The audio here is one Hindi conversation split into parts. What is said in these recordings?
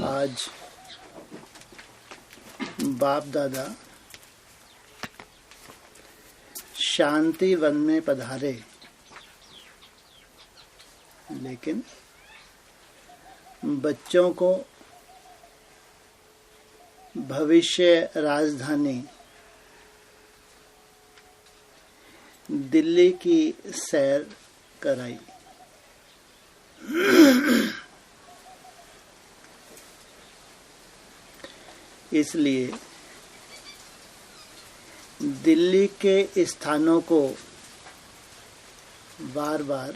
आज बाप दादा शांति वन में पधारे, लेकिन बच्चों को भविष्य राजधानी दिल्ली की सैर कराई। इसलिए दिल्ली के स्थानों को बार बार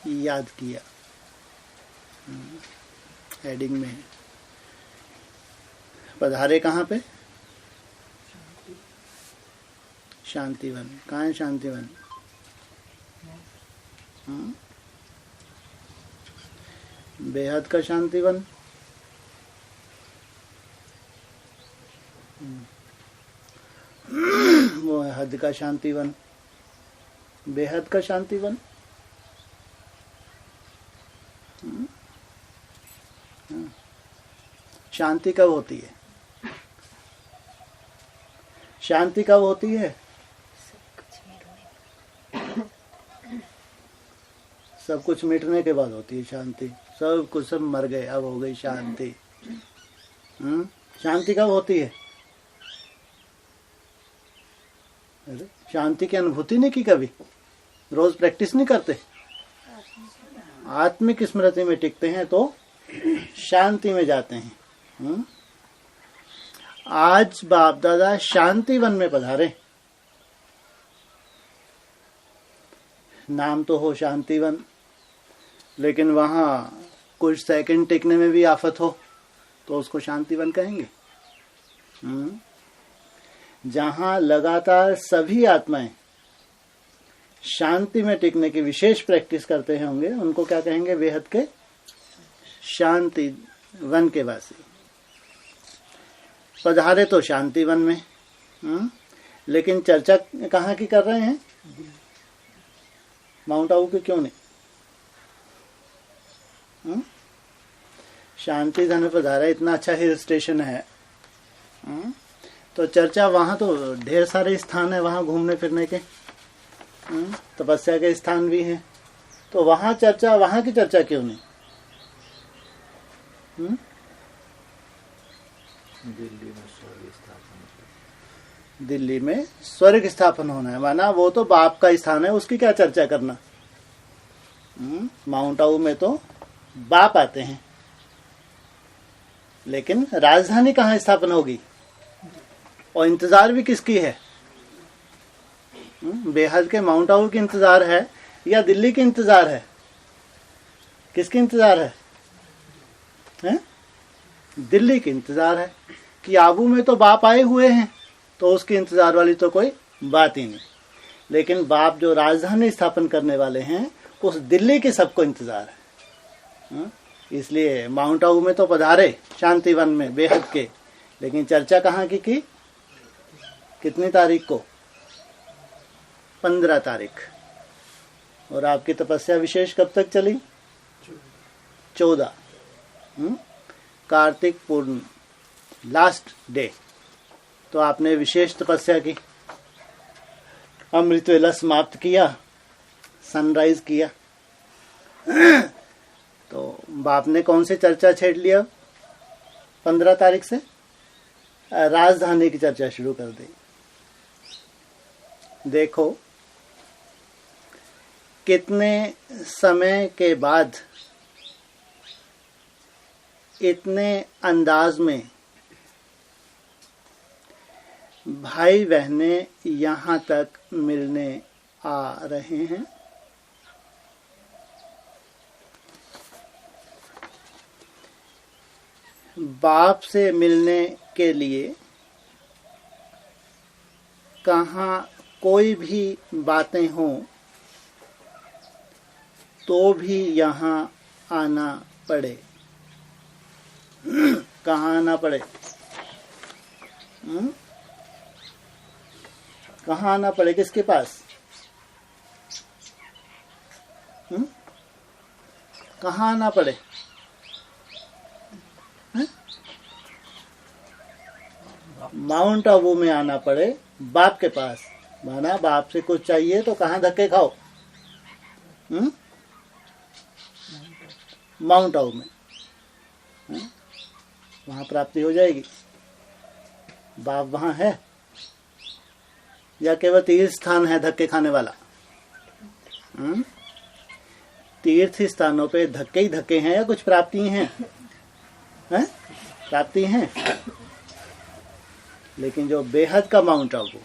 याद किया। हेडिंग में पधारे कहाँ पे? शांतिवन। कहाँ है शांतिवन? बेहद का शांतिवन। वो है हद का शांतिवन। बेहद का शांतिवन। शांति कब होती है? शांति कब होती है? सब कुछ मिटने के बाद होती है शांति। सब कुछ सब मर गए, अब हो गई शांति। शांति कब होती है? अरे शांति की अनुभूति नहीं की कभी? रोज प्रैक्टिस नहीं करते? आत्मिक स्मृति में टिकते हैं तो शांति में जाते हैं। आज बाप दादा शांतिवन में पधारे। नाम तो हो शांतिवन, लेकिन वहां कुछ सेकंड टिकने में भी आफत हो तो उसको शांतिवन कहेंगे। जहां लगातार सभी आत्माएं शांति में टिकने की विशेष प्रैक्टिस करते हैं होंगे, उनको क्या कहेंगे? बेहद के शांति वन के वासी। पधारे तो शांति वन में, लेकिन चर्चा कहाँ की कर रहे हैं? माउंट आबू की क्यों नहीं? शांति धन पधारा, इतना अच्छा हिल स्टेशन है। तो चर्चा वहां तो ढेर सारे स्थान है वहां घूमने फिरने के, तपस्या के स्थान भी हैं, तो वहां चर्चा, वहां की चर्चा क्यों नहीं? दिल्ली में स्वर्ग स्थापन होना है, माना वो तो बाप का स्थान है, उसकी क्या चर्चा करना? माउंट आबू में तो बाप आते हैं, लेकिन राजधानी कहाँ स्थापन होगी और इंतजार भी किसकी है? बेहद के माउंट आबू की इंतजार है या दिल्ली की इंतजार है? किसकी इंतजार है? दिल्ली की इंतजार है कि आबू में तो बाप आए हुए हैं, तो उसकी इंतजार वाली तो कोई बात ही नहीं। लेकिन बाप जो राजधानी स्थापन करने वाले हैं, उस दिल्ली की सबको इंतजार है। इसलिए माउंट आबू में तो पधारे शांतिवन में बेहद के, लेकिन चर्चा कहाँ की? कितनी तारीख को? 15 तारीख। और आपकी तपस्या विशेष कब तक चली? 14। कार्तिक पूर्ण लास्ट डे। तो आपने विशेष तपस्या की, अमृत वेला समाप्त किया, सनराइज किया। तो बाप ने कौन सी चर्चा छेड़ लिया? 15 तारीख से राजधानी की चर्चा शुरू कर दी। देखो कितने समय के बाद इतने अंदाज में भाई बहनें यहाँ तक मिलने आ रहे हैं। बाप से मिलने के लिए कहाँ कोई भी बातें हों तो भी यहाँ आना पड़े। कहाँ आना पड़े? कहाँ आना पड़े? किसके पास? कहाँ आना पड़े? माउंट आबू में आना पड़े बाप के पास, माना बाप से कुछ चाहिए तो कहाँ धक्के खाओ? माउंट आबू में, वहां प्राप्ति हो जाएगी। बाप वहां है या केवल तीर्थ स्थान है धक्के खाने वाला? तीर्थ स्थानों पे धक्के ही धक्के हैं या कुछ प्राप्ति हैं? प्राप्ति हैं। लेकिन जो बेहद का माउंट आबू,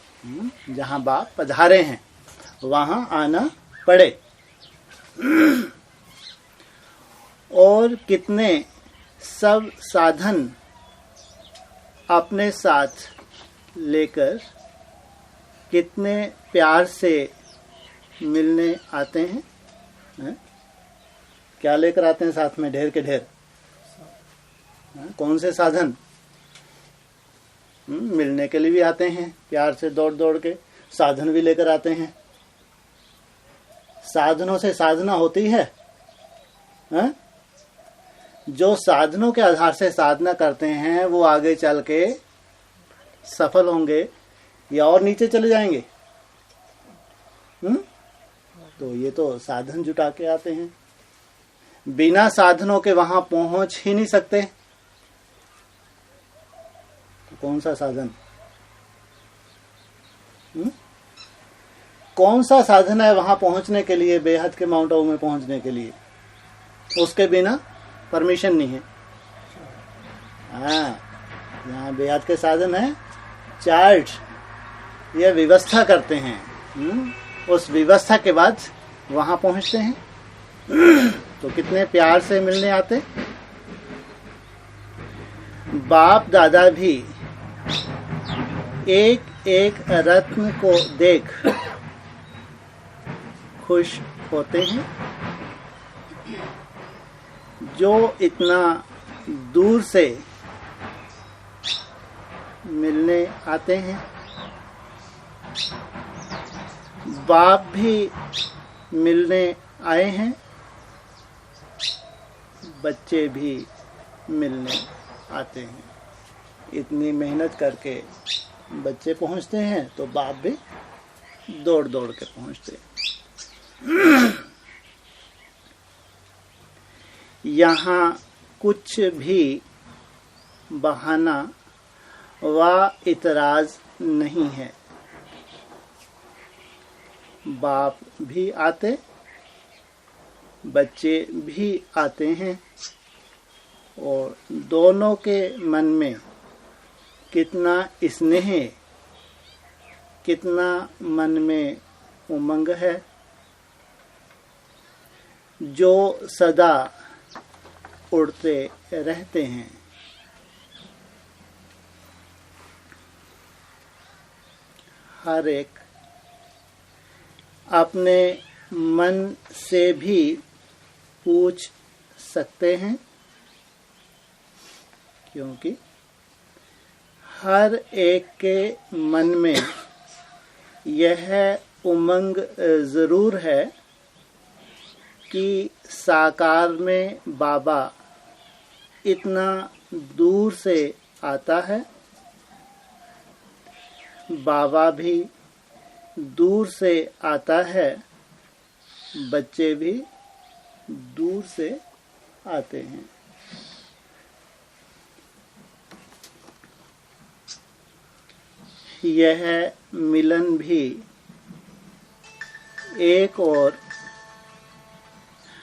जहां बाप पधारे हैं, वहां आना पड़े। और कितने सब साधन अपने साथ लेकर कितने प्यार से मिलने आते हैं? क्या लेकर आते हैं साथ में? ढेर के ढेर। कौन से साधन? मिलने के लिए भी आते हैं, प्यार से दौड़ दौड़ के साधन भी लेकर आते हैं। साधनों से साधना होती है, जो साधनों के आधार से साधना करते हैं वो आगे चल के सफल होंगे या और नीचे चले जाएंगे? तो ये तो साधन जुटा के आते हैं, बिना साधनों के वहां पहुंच ही नहीं सकते। तो कौन सा साधन? कौन सा साधन है वहां पहुंचने के लिए, बेहद के माउंट आबू में पहुंचने के लिए? उसके बिना परमिशन नहीं है। यहाँ बेहद के साधन है, चार्ट, ये व्यवस्था करते हैं। उस व्यवस्था के बाद वहां पहुंचते हैं। तो कितने प्यार से मिलने आते। बाप दादा भी एक एक रत्न को देख खुश होते हैं। जो इतना दूर से मिलने आते हैं, बाप भी मिलने आए हैं, बच्चे भी मिलने आते हैं। इतनी मेहनत करके बच्चे पहुंचते हैं तो बाप भी दौड़ दौड़ के पहुंचते हैं। यहाँ कुछ भी बहाना व इतराज नहीं है। बाप भी आते, बच्चे भी आते हैं, और दोनों के मन में कितना स्नेह, कितना मन में उमंग है, जो सदा उड़ते रहते हैं। हर एक अपने मन से भी पूछ सकते हैं, क्योंकि हर एक के मन में यह उमंग जरूर है कि साकार में बाबा इतना दूर से आता है, बाबा भी दूर से आता है, बच्चे भी दूर से आते हैं। यह मिलन भी एक और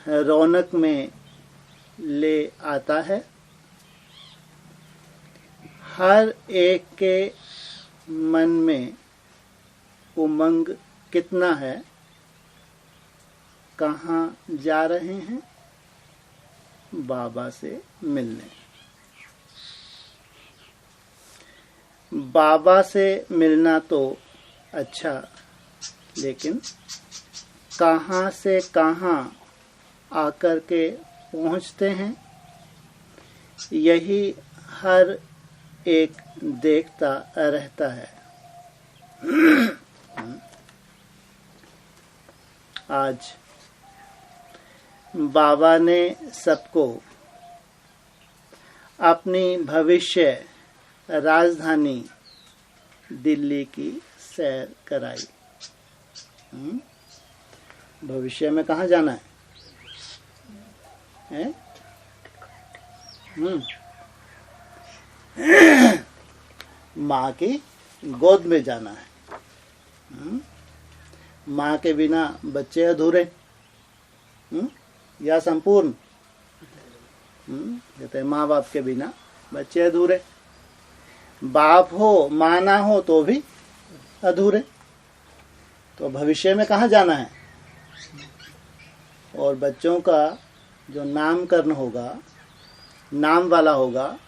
रौनक में ले आता है। हर एक के मन में उमंग कितना है, कहाँ जा रहे हैं? बाबा से मिलने। बाबा से मिलना तो अच्छा, लेकिन कहाँ से कहाँ आकर के पहुँचते हैं, यही हर एक देखता रहता है। आज बाबा ने सबको अपनी भविष्य राजधानी दिल्ली की सैर कराई। भविष्य में कहाँ जाना है? माँ की गोद में जाना है। माँ के बिना बच्चे अधूरे या संपूर्ण? कहते हैं माँ बाप के बिना बच्चे अधूरे। बाप हो माँ ना हो तो भी अधूरे। तो भविष्य में कहाँ जाना है? और बच्चों का जो नामकरण होगा, नाम वाला होगा,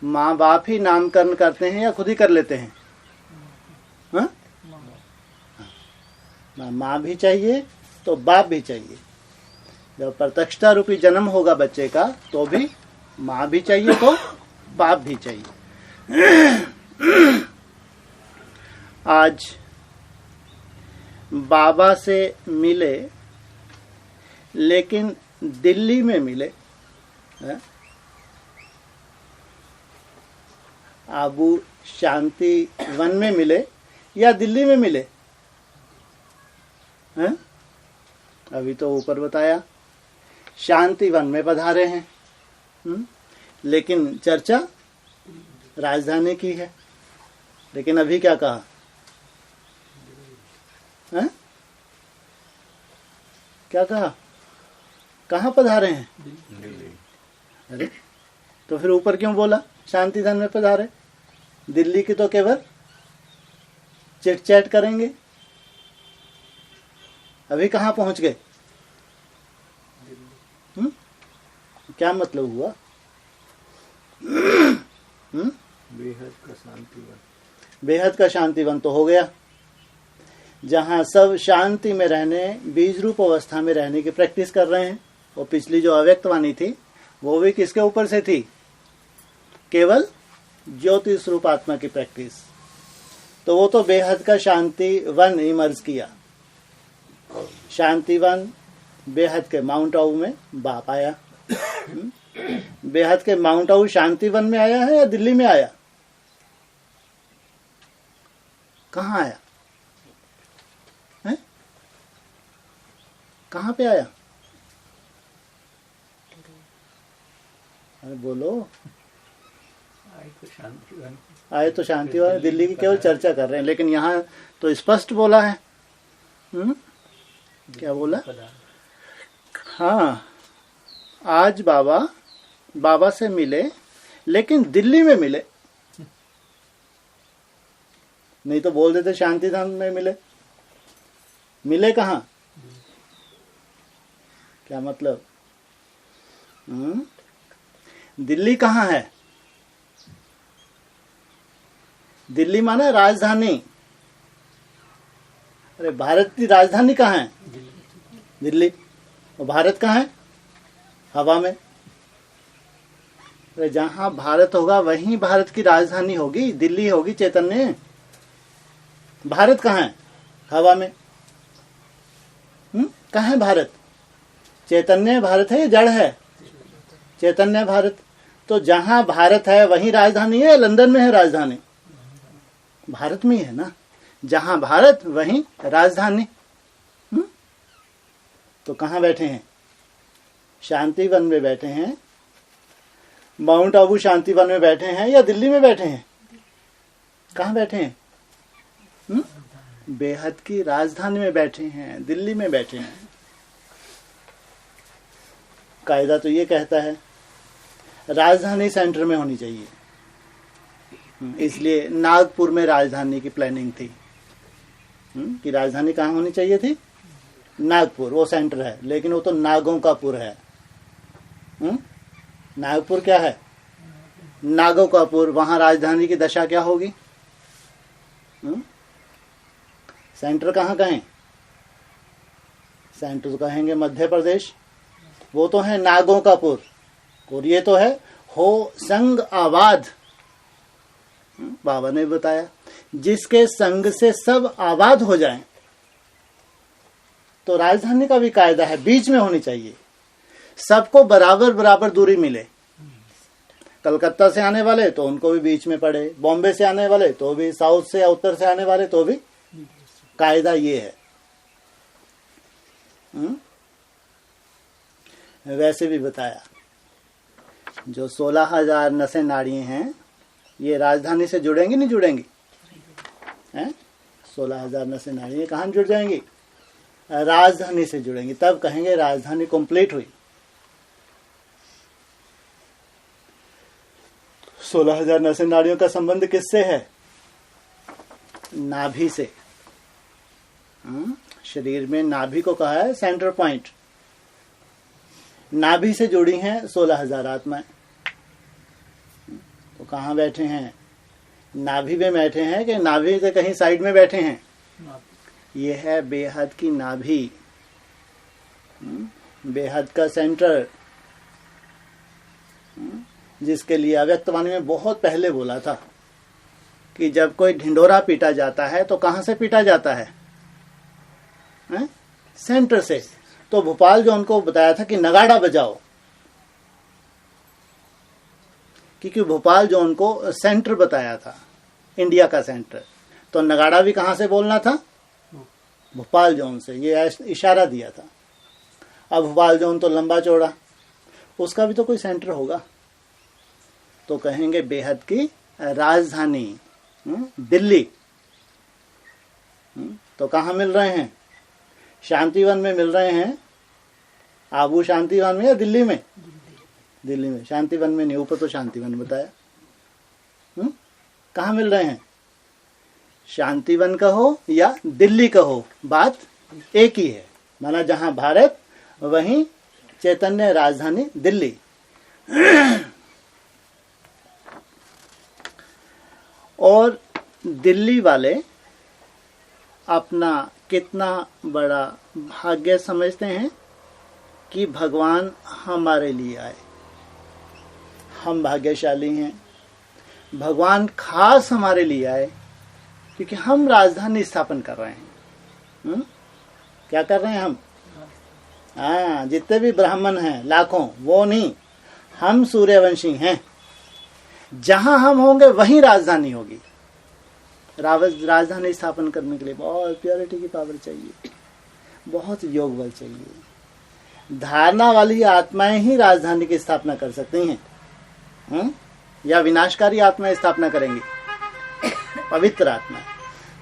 माँ बाप ही नामकरण करते हैं या खुद ही कर लेते हैं? हाँ? माँ भी चाहिए तो बाप भी चाहिए। जब प्रत्यक्षता रूपी जन्म होगा बच्चे का तो भी माँ भी चाहिए तो बाप भी चाहिए। आज बाबा से मिले लेकिन दिल्ली में मिले। आबू शांति वन में मिले या दिल्ली में मिले? हैं? अभी तो ऊपर बताया शांति वन में पधारे हैं। लेकिन चर्चा राजधानी की है। लेकिन अभी क्या कहा? हैं? क्या कहा? कहाँ पधारे हैं? अरे तो फिर ऊपर क्यों बोला शांति वन में पधारे? दिल्ली की तो केवल चिट चैट करेंगे। अभी कहाँ पहुंच गए? क्या मतलब हुआ? बेहद का शांतिवन। बेहद का शांतिवन तो हो गया, जहाँ सब शांति में रहने, बीज रूप अवस्था में रहने की प्रैक्टिस कर रहे हैं। और पिछली जो अव्यक्त वाणी थी वो भी किसके ऊपर से थी? केवल ज्योति स्वरूप आत्मा की प्रैक्टिस। तो वो तो बेहद का शांति वन इमर्ज किया। शांति वन बेहद के माउंट आबू में बाप आया। बेहद के माउंट आबू शांति वन में आया है या दिल्ली में आया? कहाँ आया है? कहाँ पे आया? अरे बोलो। आए तो शांति वन, दिल्ली की केवल चर्चा कर रहे हैं। लेकिन यहाँ तो स्पष्ट बोला है। क्या बोला? हाँ, आज बाबा से मिले लेकिन दिल्ली में मिले। नहीं तो बोल देते शांति धाम में मिले। मिले कहाँ? क्या मतलब? दिल्ली कहाँ है? दिल्ली माने राजधानी। अरे भारत की राजधानी कहाँ है? दिल्ली। और भारत कहाँ है? हवा में। अरे जहाँ भारत होगा वहीं भारत की राजधानी होगी, दिल्ली होगी चैतन्य। भारत कहाँ है? हवा में। कहाँ है भारत? चैतन्य भारत है या जड़ है? चैतन्य भारत। तो जहाँ भारत है वहीं राजधानी है, लंदन में है राजधानी? भारत में ही है ना। जहाँ भारत वहीं राजधानी। तो कहाँ बैठे हैं? शांति वन में बैठे हैं। माउंट आबू शांति वन में बैठे हैं या दिल्ली में बैठे हैं? कहाँ बैठे हैं? बेहद की राजधानी में बैठे हैं, दिल्ली में बैठे हैं। कायदा तो ये कहता है राजधानी सेंटर में होनी चाहिए। इसलिए नागपुर में राजधानी की प्लानिंग थी कि राजधानी कहाँ होनी चाहिए थी? नागपुर, वो सेंटर है। लेकिन वो तो नागों का पुर है। नागपुर क्या है? नागों का पुर। वहां राजधानी की दशा क्या होगी? सेंटर कहाँ कहें? सेंटर तो कहेंगे मध्य प्रदेश। वो तो है नागों का पुर। और ये तो है हो संग आबाद। बाबा ने बताया जिसके संग से सब आबाद हो जाएं। तो राजधानी का भी कायदा है बीच में होनी चाहिए, सबको बराबर बराबर दूरी मिले। कलकत्ता से आने वाले तो उनको भी बीच में पड़े, बॉम्बे से आने वाले तो भी, साउथ से या उत्तर से आने वाले तो भी। कायदा ये है। वैसे भी बताया, जो 16,000 नसें नाड़ी हैं ये राजधानी से जुड़ेंगी नहीं जुड़ेंगी? 16,000 नसें नाड़ी कहाँ जुड़ जाएंगी? राजधानी से जुड़ेंगी, तब कहेंगे राजधानी कंप्लीट हुई। 16,000 नसें नाड़ियों का संबंध किससे है? नाभि से। शरीर में नाभि को कहा है सेंटर पॉइंट। नाभि से जुड़ी हैं 16,000 आत्माएं। तो कहाँ बैठे हैं? नाभि में बैठे हैं कि नाभि से कहीं साइड में बैठे हैं? ये है बेहद की नाभि, बेहद का सेंटर, जिसके लिए अव्यक्तवाणी में बहुत पहले बोला था कि जब कोई ढिंढोरा पीटा जाता है तो कहां से पीटा जाता है? सेंटर से। तो भोपाल जो उनको बताया था कि नगाड़ा बजाओ, क्योंकि भोपाल जो उनको सेंटर बताया था, इंडिया का सेंटर, तो नगाड़ा भी कहां से बोलना था? भोपाल जोन से। ये इशारा दिया था। अब भोपाल जोन तो लंबा चौड़ा, उसका भी तो कोई सेंटर होगा। तो कहेंगे बेहद की राजधानी दिल्ली। तो कहाँ मिल रहे हैं? शांतिवन में मिल रहे हैं। आबू शांतिवन में या दिल्ली में? दिल्ली में। शांतिवन में नहीं, ऊपर तो शांतिवन बताया। कहाँ मिल रहे हैं? शांतिवन कहो या दिल्ली कहो, बात एक ही है। माना जहां भारत वहीं चैतन्य राजधानी दिल्ली। और दिल्ली वाले अपना कितना बड़ा भाग्य समझते हैं कि भगवान हमारे लिए आए। हम भाग्यशाली हैं, भगवान खास हमारे लिए आए, क्योंकि हम राजधानी स्थापन कर रहे हैं। क्या कर रहे हैं हम? जितने भी ब्राह्मण हैं लाखों, वो नहीं, हम सूर्यवंशी हैं। जहां हम होंगे वहीं राजधानी होगी। राजधानी स्थापन करने के लिए बहुत प्योरिटी की पावर चाहिए, बहुत योग बल चाहिए। धारणा वाली आत्माएं ही राजधानी की स्थापना कर सकती हैं। या विनाशकारी आत्माएं स्थापना करेंगी? पवित्र आत्माएं।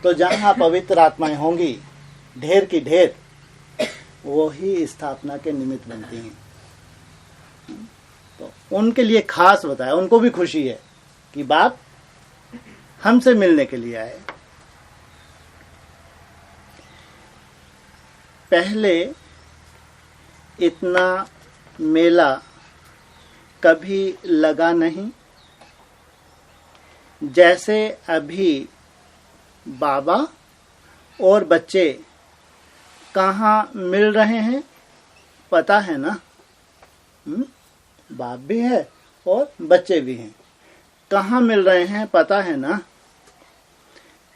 तो जहां पवित्र आत्माएं होंगी, ढेर की ढेर, वो ही स्थापना के निमित्त बनती हैं। तो उनके लिए खास बताया, उनको भी खुशी है कि बाप हमसे मिलने के लिए आए। पहले इतना मेला कभी लगा नहीं जैसे अभी बाबा और बच्चे कहाँ मिल रहे हैं, पता है ना? बाप भी है और बच्चे भी हैं। कहाँ मिल रहे हैं, पता है ना?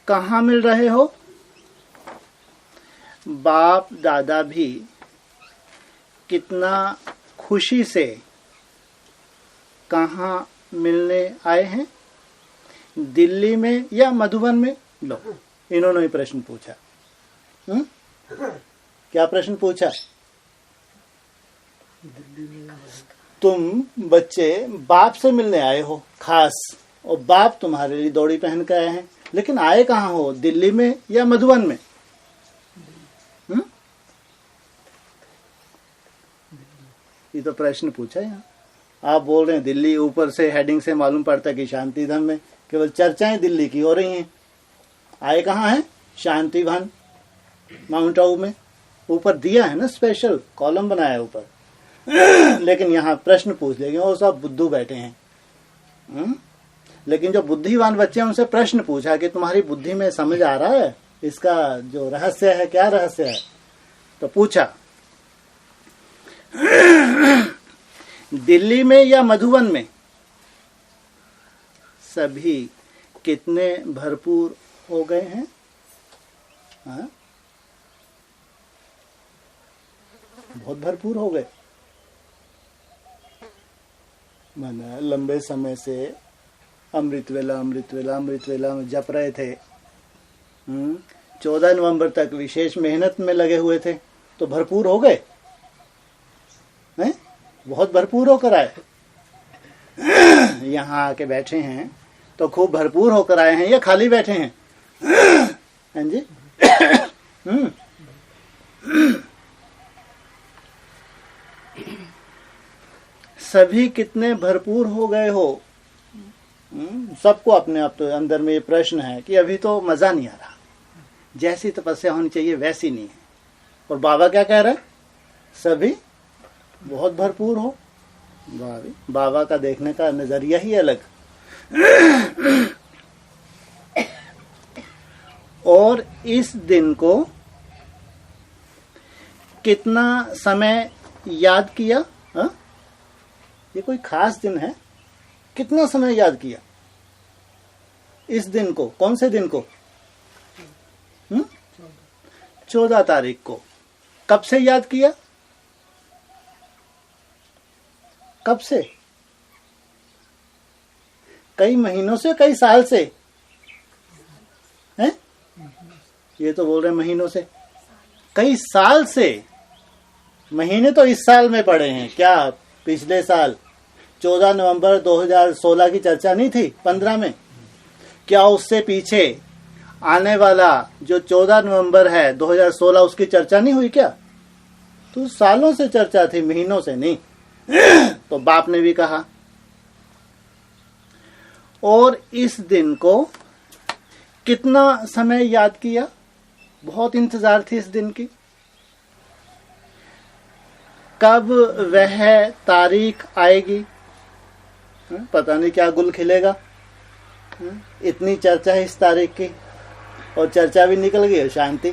कहाँ मिल रहे हो? बाप दादा भी कितना खुशी से कहाँ मिलने आए हैं? दिल्ली में या मधुबन में? लो, इन्होंने ही प्रश्न पूछा। क्या प्रश्न पूछा? तुम बच्चे बाप से मिलने आए हो खास, और बाप तुम्हारे लिए दौड़ी पहन के आए हैं, लेकिन आए कहाँ हो? दिल्ली में या मधुबन में? ये तो प्रश्न पूछा यहाँ। आप बोल रहे हैं दिल्ली, ऊपर से हेडिंग से मालूम पड़ता है कि शांतिधाम में केवल चर्चाएं दिल्ली की हो रही हैं। आए कहाँ हैं? शांतिवन, माउंट आबू में। ऊपर दिया है ना, स्पेशल कॉलम बनाया है ऊपर। लेकिन यहाँ प्रश्न पूछ लेंगे, वो सब बुद्धू बैठे हैं। लेकिन जो बुद्धिवान बच्चे हैं उनसे प्रश्न पूछा कि तुम्हारी बुद्धि में समझ आ रहा है इसका जो रहस्य है, क्या रहस्य है? तो पूछा दिल्ली में या मधुबन में सभी कितने भरपूर हो गए हैं? बहुत भरपूर हो गए। माना लंबे समय से अमृत वेला अमृत वेला अमृत वेला में जप रहे थे, 14 नवंबर तक विशेष मेहनत में लगे हुए थे, तो भरपूर हो गए हैं, बहुत भरपूर होकर आए। यहाँ आके बैठे हैं तो खूब भरपूर होकर आए हैं या खाली बैठे हैं? हाँ जी। सभी कितने भरपूर हो गए हो? सबको अपने आप तो अंदर में ये प्रश्न है कि अभी तो मजा नहीं आ रहा, जैसी तपस्या होनी चाहिए वैसी नहीं है। और बाबा क्या कह रहे हैं? सभी बहुत भरपूर हो। बाबा का देखने का नजरिया ही अलग। और इस दिन को कितना समय याद किया? हा? ये कोई खास दिन है, कितना समय याद किया इस दिन को? कौन से दिन को? 14 तारीख को। कब से याद किया? कब से? कई महीनों से, कई साल से? हैं? ये तो बोल रहे महीनों से, कई साल से। महीने तो इस साल में पड़े हैं क्या? पिछले साल 14 नवंबर 2016 की चर्चा नहीं थी 15 में? क्या उससे पीछे आने वाला जो 14 नवंबर है 2016 उसकी चर्चा नहीं हुई क्या? तो सालों से चर्चा थी, महीनों से नहीं। तो बाप ने भी कहा। और इस दिन को कितना समय याद किया? बहुत इंतजार थी इस दिन की। कब वह तारीख आएगी? पता नहीं क्या गुल खिलेगा। इतनी चर्चा है इस तारीख की, और चर्चा भी निकल गई है, शांति।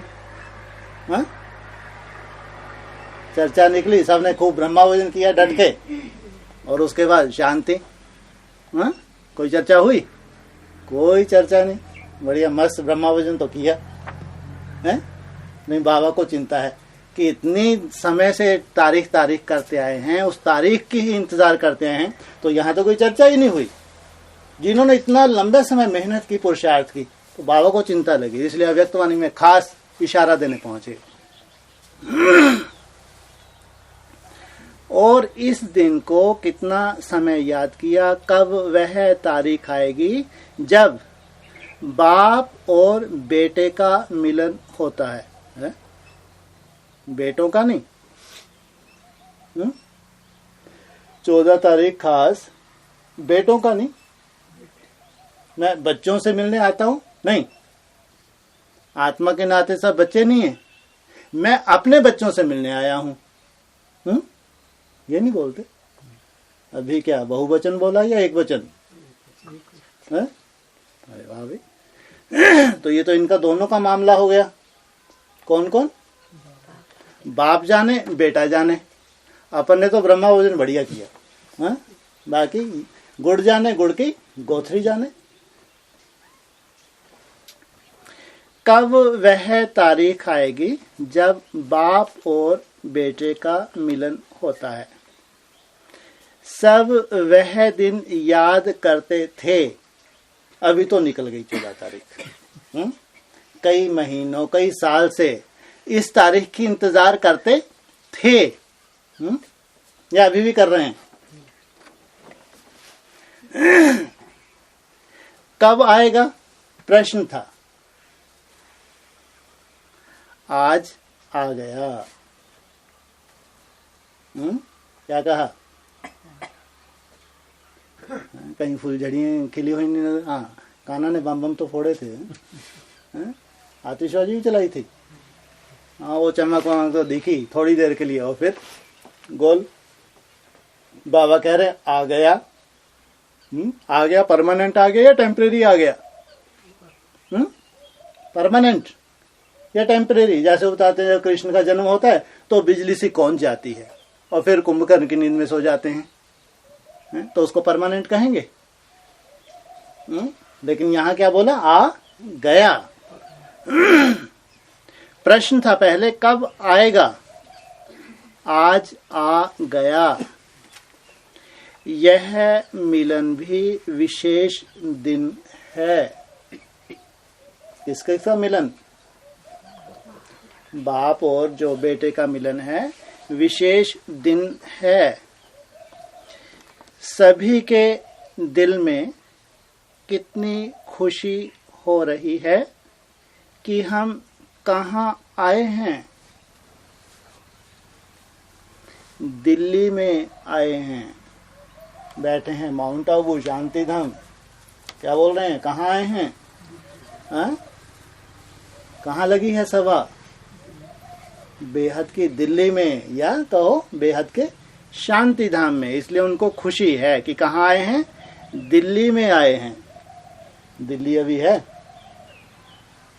चर्चा निकली, सबने खूब ब्रह्मावचन किया डट के, और उसके बाद शांति। कोई चर्चा हुई? कोई चर्चा नहीं। बढ़िया मस्त ब्रह्मावचन तो किया है। नहीं, बाबा को चिंता है कि इतनी समय से तारीख करते आए हैं, उस तारीख की ही इंतजार करते हैं, तो यहाँ तो कोई चर्चा ही नहीं हुई। जिन्होंने इतना लंबे समय मेहनत की, पुरुषार्थ की, तो बाबा को चिंता लगी, इसलिए अव्यक्तवाणी में खास इशारा देने पहुंचे। और इस दिन को कितना समय याद किया? कब वह तारीख आएगी जब बाप और बेटे का मिलन होता है? बेटों का नहीं। 14 तारीख खास बेटों का नहीं। मैं बच्चों से मिलने आता हूं नहीं, आत्मा के नाते सब बच्चे नहीं है, मैं अपने बच्चों से मिलने आया हूं। ये नहीं बोलते। अभी क्या बहुवचन बोला या एक वचन? अरे वाह भाई। तो ये तो इनका दोनों का मामला हो गया। कौन कौन? बाप जाने बेटा जाने। अपन ने तो ब्रह्मावचन बढ़िया किया। बाकी गुड़ जाने गुड़ की गोथरी जाने। कब वह तारीख आएगी जब बाप और बेटे का मिलन होता है? सब वह दिन याद करते थे, अभी तो निकल गई 14 तारीख। कई महीनों, कई साल से इस तारीख की इंतजार करते थे, या अभी भी कर रहे हैं? कब आएगा प्रश्न था, आज आ गया। क्या कहा? कहीं फुलझड़ियाँ खिली हुई नहीं नजर। हाँ, कान्हा ने बम बम तो फोड़े थे, आतिशबाजी भी चलाई थी। हाँ, वो चमक वमक तो दिखी थोड़ी देर के लिए, और फिर गोल। बाबा कह रहे आ गया। आ गया परमानेंट आ गया या टेम्परेरी आ गया? परमानेंट या टेम्परेरी? जैसे बताते हैं जब कृष्ण का जन्म होता है तो बिजली सी कौन जाती है और फिर कुंभकर्ण की नींद में सो जाते हैं, तो उसको परमानेंट कहेंगे। लेकिन यहां क्या बोला? आ गया। प्रश्न था पहले कब आएगा, आज आ गया। यह मिलन भी विशेष दिन है। किसका मिलन? बाप और जो बेटे का मिलन है, विशेष दिन है। सभी के दिल में कितनी खुशी हो रही है कि हम कहाँ आए हैं। दिल्ली में आए हैं, बैठे हैं माउंट आबू शांति धाम। क्या बोल रहे हैं? कहाँ आए हैं? हाँ? कहाँ लगी है सभा? बेहद की दिल्ली में, या कहो बेहद के शांति धाम में। इसलिए उनको खुशी है कि कहाँ आए हैं? दिल्ली में आए हैं। दिल्ली अभी है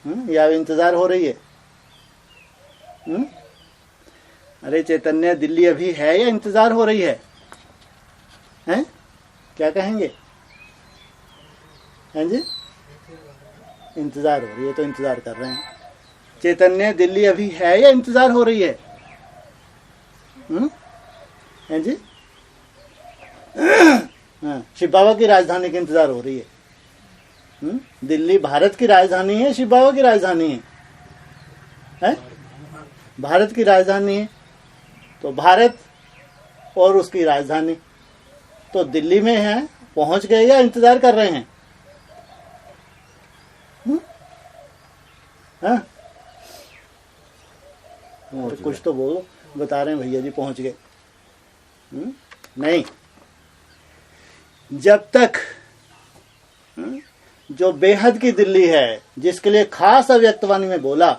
या अभी इंतजार हो रही है? अरे चैतन्य, दिल्ली अभी है या इंतजार हो रही है? हैं? क्या कहेंगे? हैं जी? इंतजार हो रही है, तो इंतजार कर रहे हैं। चैतन्य, दिल्ली अभी है या इंतजार हो रही है? हैं जी? हाँ, शिव बाबा की राजधानी की इंतजार हो रही है। दिल्ली भारत की राजधानी है, शिव बाबा की राजधानी है? भारत की राजधानी है, तो भारत और उसकी राजधानी तो दिल्ली में है। पहुंच गए या इंतजार कर रहे हैं? हाँ? तो कुछ तो बोलो। बता रहे हैं भैया जी पहुंच गए। नहीं, जब तक जो बेहद की दिल्ली है, जिसके लिए खास अव्यक्तवाणी में बोला,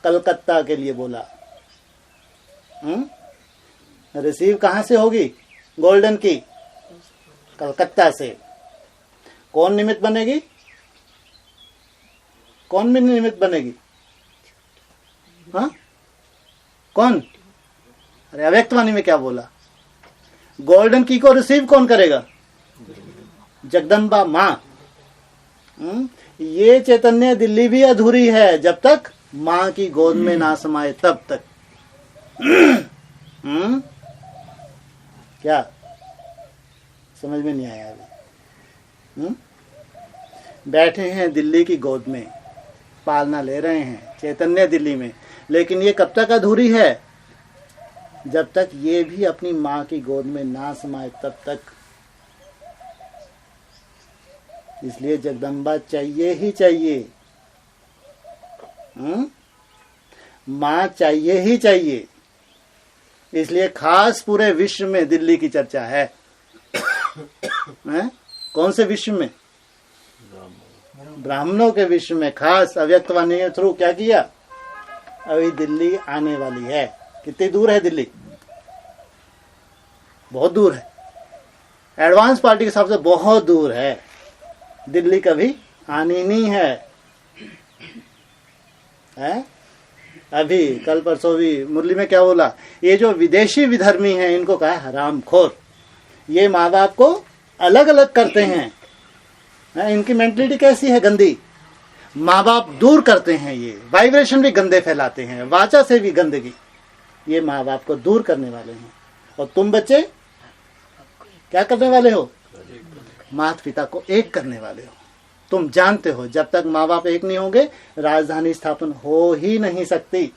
कलकत्ता के लिए बोला, रिसीव कहां से होगी? गोल्डन की कलकत्ता से। कौन निमित्त बनेगी? कौन भी निमित्त बनेगी? हाँ? कौन? अरे अव्यक्तवाणी में क्या बोला? गोल्डन की को रिसीव कौन करेगा? जगदम्बा माँ। ये चैतन्य दिल्ली भी अधूरी है जब तक माँ की गोद में ना समाये, तब तक। क्या समझ में नहीं आया अभी? बैठे हैं दिल्ली की गोद में, पालना ले रहे हैं चैतन्य दिल्ली में, लेकिन ये कब तक अधूरी है? जब तक ये भी अपनी माँ की गोद में ना समाये, तब तक। इसलिए जगदम्बा चाहिए ही चाहिए। माँ चाहिए ही चाहिए। इसलिए खास पूरे विश्व में दिल्ली की चर्चा है। कौन से विश्व में? ब्राह्मणों के विश्व में खास अव्यक्तवाणी के थ्रू क्या किया? अभी दिल्ली आने वाली है। कितनी दूर है दिल्ली? बहुत दूर है। एडवांस पार्टी के हिसाब से बहुत दूर है। दिल्ली कभी आनी नहीं है। अभी कल परसों भी मुरली में क्या बोला? ये जो विदेशी विधर्मी हैं, इनको कहा हरामखोर। ये माँ बाप को अलग अलग करते हैं। इनकी मेंटलिटी कैसी है? गंदी। माँ बाप दूर करते हैं। ये वाइब्रेशन भी गंदे फैलाते हैं, वाचा से भी गंदगी। ये माँ बाप को दूर करने वाले हैं। और तुम बच्चे क्या करने वाले हो? माता पिता को एक करने वाले हो। तुम जानते हो जब तक माँ बाप एक नहीं होंगे, राजधानी स्थापन हो ही नहीं सकती।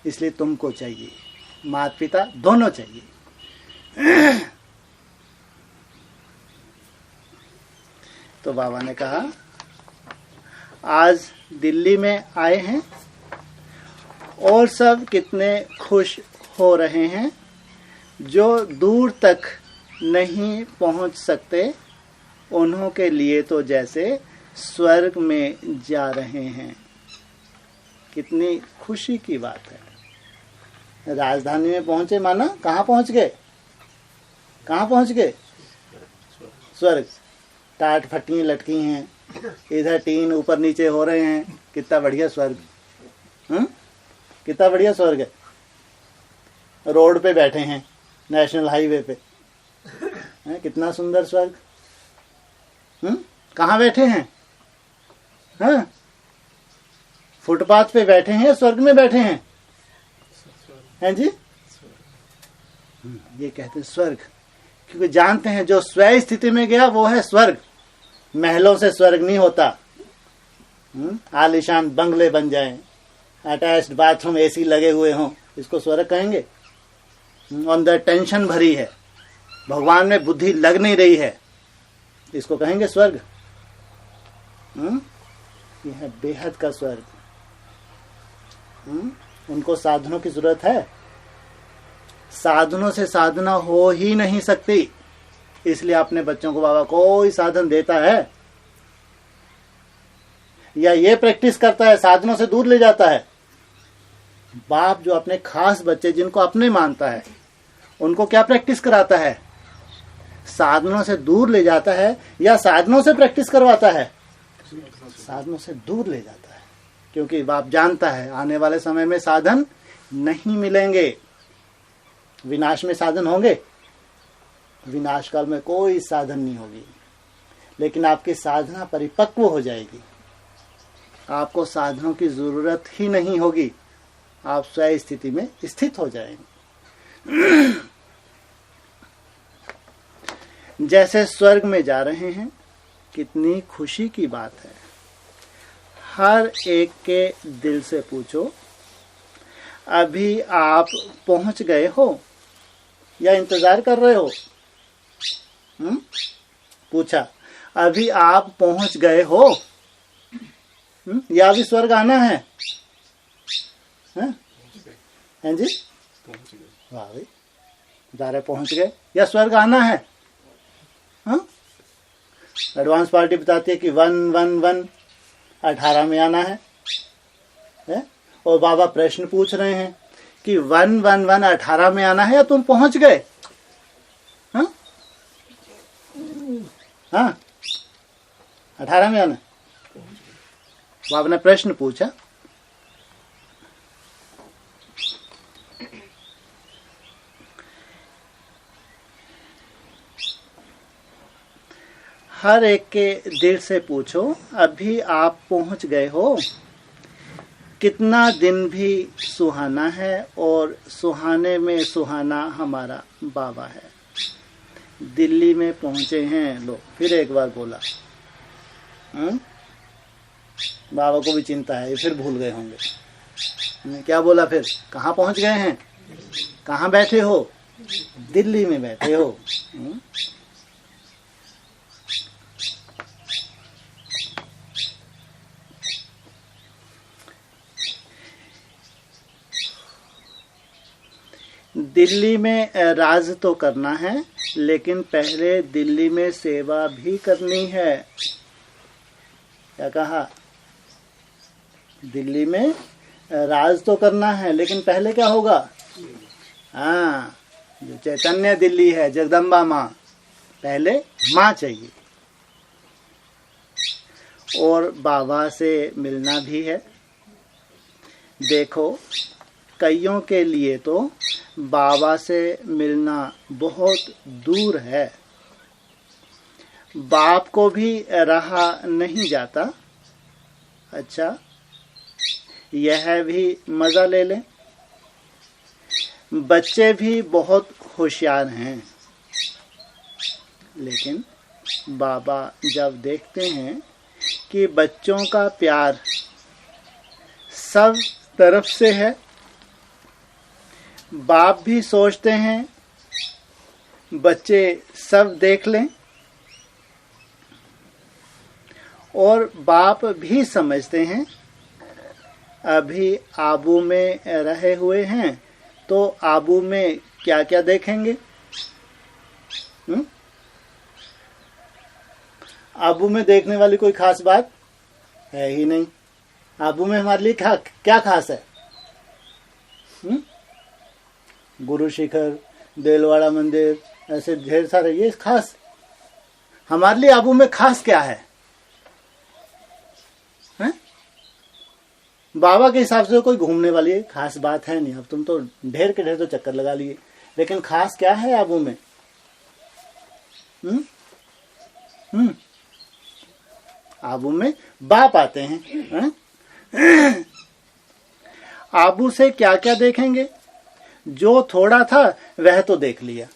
इसलिए तुमको चाहिए, माता पिता दोनों चाहिए। तो बाबा ने कहा आज दिल्ली में आए हैं और सब कितने खुश हो रहे हैं। जो दूर तक नहीं पहुंच सकते, उन्हों के लिए तो जैसे स्वर्ग में जा रहे हैं। कितनी खुशी की बात है। राजधानी में पहुंचे, माना कहाँ पहुंच गए? कहाँ पहुंच गए? स्वर्ग। टाट फटियां लटकी हैं, इधर टीन ऊपर नीचे हो रहे हैं। कितना बढ़िया स्वर्ग। कितना बढ़िया स्वर्ग है। रोड पे बैठे हैं, नेशनल हाईवे पे। कितना सुंदर स्वर्ग। कहाँ बैठे हैं? फुटपाथ पे बैठे हैं, स्वर्ग में बैठे हैं? हैं जी? ये कहते हैं स्वर्ग, क्योंकि जानते हैं जो स्वयं स्थिति में गया वो है स्वर्ग। महलों से स्वर्ग नहीं होता। आलीशान बंगले बन जाएं, अटैच्ड बाथरूम, एसी लगे हुए हों, इसको स्वर्ग कहेंगे? अंदर टेंशन भरी है, भगवान में बुद्धि लग नहीं रही है, इसको कहेंगे स्वर्ग? यह है बेहद का स्वर्ग। उनको साधनों की जरूरत है? साधनों से साधना हो ही नहीं सकती। इसलिए अपने बच्चों को बाबा कोई साधन देता है या ये प्रैक्टिस करता है, साधनों से दूर ले जाता है। बाप जो अपने खास बच्चे जिनको अपने मानता है उनको क्या प्रैक्टिस कराता है? साधनों से दूर ले जाता है या साधनों से प्रैक्टिस करवाता है? साधनों से दूर ले जाता है, क्योंकि बाप जानता है आने वाले समय में साधन नहीं मिलेंगे। विनाश में साधन होंगे, विनाश काल में कोई साधन नहीं होगी, लेकिन आपकी साधना परिपक्व हो जाएगी, आपको साधनों की जरूरत ही नहीं होगी, आप स्वयं स्थिति में स्थित हो जाएंगे। जैसे स्वर्ग में जा रहे हैं, कितनी खुशी की बात है। हर एक के दिल से पूछो, अभी आप पहुंच गए हो या इंतजार कर रहे हो? पूछा, अभी आप पहुंच गए हो या अभी स्वर्ग आना है? हैं जी? वाह भाई, दारे पहुंच गए या स्वर्ग आना है? एडवांस पार्टी बताती है कि 111 18 में आना है? और बाबा प्रश्न पूछ रहे हैं कि 111 18 में आना है या तुम पहुंच गए? हाँ, 18 में आना। बाबा ने प्रश्न पूछा। हर एक के दिल से पूछो, अभी आप पहुंच गए हो? कितना दिन भी सुहाना है और सुहाने में सुहाना हमारा बाबा है। दिल्ली में पहुंचे हैं लोग। फिर एक बार बोला, बाबा को भी चिंता है, ये फिर भूल गए होंगे। क्या बोला फिर? कहाँ पहुंच गए हैं? कहाँ बैठे हो? दिल्ली में बैठे हो। दिल्ली में राज तो करना है, लेकिन पहले दिल्ली में सेवा भी करनी है। क्या कहा? दिल्ली में राज तो करना है, लेकिन पहले क्या होगा? हाँ, जो चैतन्य दिल्ली है, जगदम्बा माँ, पहले माँ चाहिए। और बाबा से मिलना भी है। देखो, कईयों के लिए तो बाबा से मिलना बहुत दूर है, बाप को भी रहा नहीं जाता। अच्छा, यह भी मजा ले लें। बच्चे भी बहुत होशियार हैं, लेकिन बाबा जब देखते हैं कि बच्चों का प्यार सब तरफ से है, बाप भी सोचते हैं बच्चे सब देख लें, और बाप भी समझते हैं अभी आबू में रहे हुए हैं तो आबू में क्या क्या देखेंगे। आबू में देखने वाली कोई खास बात है ही नहीं। आबू में हमारे लिए क्या खास है? गुरु शिखर, देलवाड़ा मंदिर, ऐसे ढेर सारे, ये खास। हमारे लिए आबू में खास क्या है? बाबा के हिसाब से कोई घूमने वाली खास बात है नहीं। अब तुम तो ढेर के ढेर तो चक्कर लगा लिए, लेकिन खास क्या है आबू में? आबू में बाप आते हैं। आबू से क्या क्या देखेंगे? जो थोड़ा था वह तो देख लिया।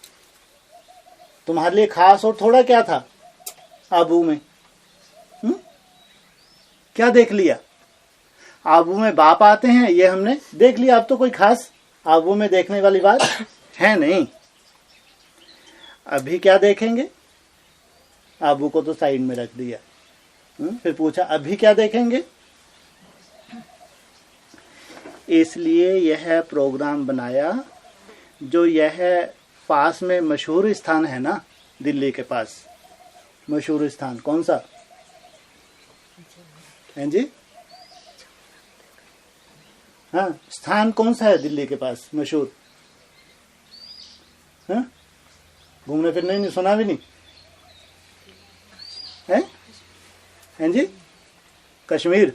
तुम्हारे लिए खास और थोड़ा क्या था आबू में? क्या देख लिया? आबू में बाप आते हैं, ये हमने देख लिया। अब तो कोई खास आबू में देखने वाली बात है नहीं। अभी क्या देखेंगे? आबू को तो साइड में रख दिया। फिर पूछा अभी क्या देखेंगे? इसलिए यह प्रोग्राम बनाया। जो यह पास में मशहूर स्थान है ना, दिल्ली के पास मशहूर स्थान कौन सा है जी? हाँ, स्थान कौन सा है दिल्ली के पास मशहूर? हाँ, घूमने फिरने नहीं, सुना भी नहीं है? हैं जी? कश्मीर,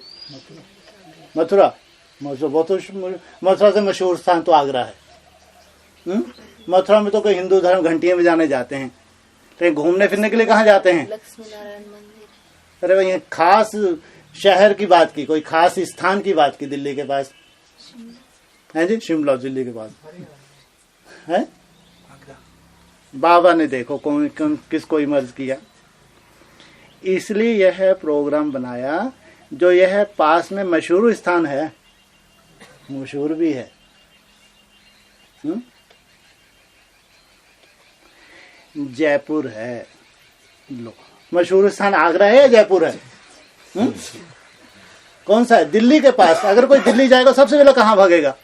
मथुरा। मथुरा से मशहूर स्थान तो आगरा है। मथुरा में तो कोई हिंदू धर्म घंटियों में जाने जाते हैं, लेकिन घूमने फिरने के लिए कहाँ जाते हैं? लक्ष्मी नारायण मंदिर। अरे भाई, खास शहर की बात की, कोई खास स्थान की बात की दिल्ली के पास है जी? शिमला दिल्ली के पास है। बाबा ने देखो कौन किसको इमर्ज किया। इसलिए यह प्रोग्राम बनाया। जो यह पास में मशहूर स्थान है, मशहूर भी है, जयपुर है। लो, मशहूर स्थान आगरा है या जयपुर है? कौन सा है? दिल्ली के पास। अगर कोई दिल्ली जाएगा सबसे पहले कहाँ भागेगा?